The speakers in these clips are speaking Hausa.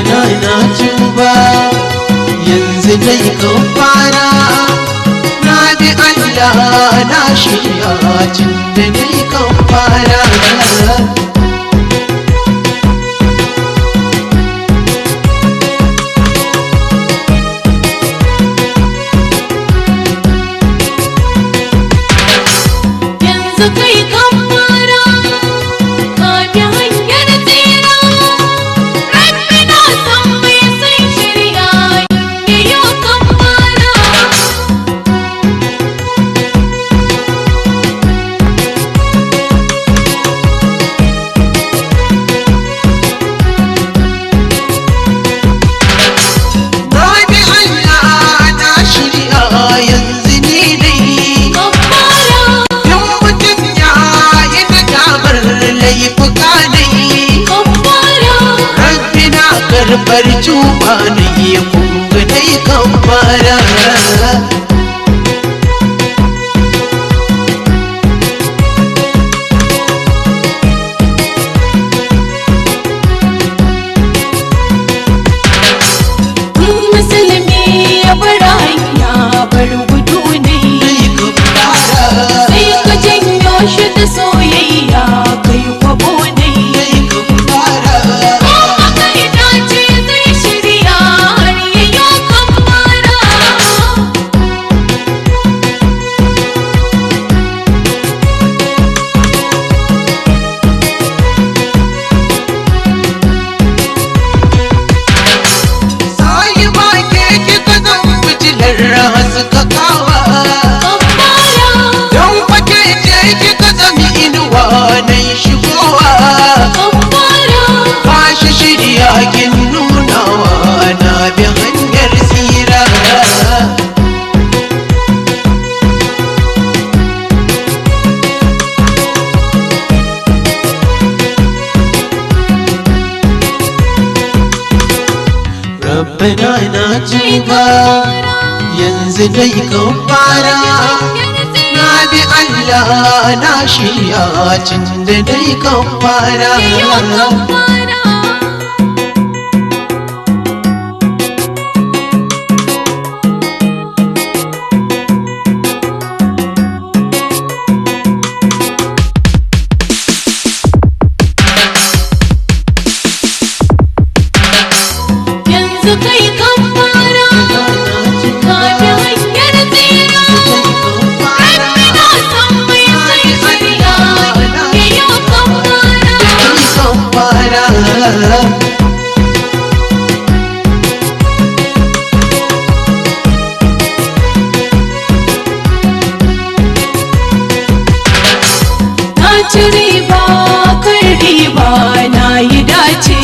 rabbana na tuba yanzu dai kan fara na bi Allah na shirya tun da dai kan fara yanzu kai kan fara ka bi hanyar tsira rabbi na san mai san shirya yayo kan fara na bi Allah na shirya yanzu ni dai kan fara laifuka ne kan fara rabbi na karɓar tuba na yi kunga dai kan fara musulmi ya bar hanya bar gudu ne dai kan fara sai ka janyo shi da soyayya kai kwabo ne dai kan fara kuma kai dace zai shirya har yayo kan fara sai ba ke kika zan fitilar haskakawa kan fara don fake ce kika zami inuwa na shigowa kan fara ba shi shirya kin nunawa na bi hanyar tsira rabbana na tuba yanzu dai kan fara na bi Allah na shirya tun da dai kan fara yayo kan fara yanzu kai kan fara ka bi hanyar tsira rabbi na san mai san shirya yayo kan fara na ci riba kan riba na yi dace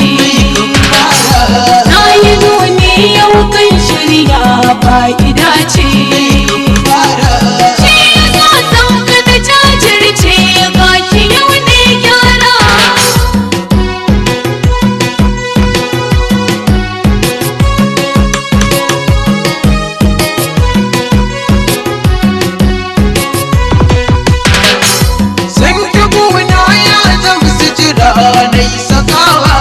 na yi nuni yau kan shirya fa'ida ce shi ya sa san ka da jajirce gashi yau ne gyara san ki gona ya zama sutura na yi sakawa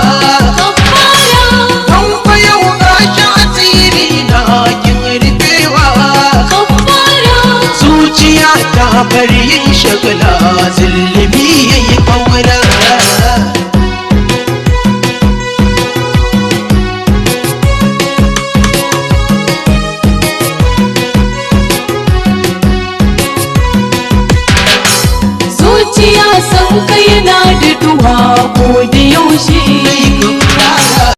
kan fara don fa yau ga shi asiri na kin rufewa kan fara zuciya ta bari yin shagala zulumi yayi kaura zuciya san kai na da duwa ko da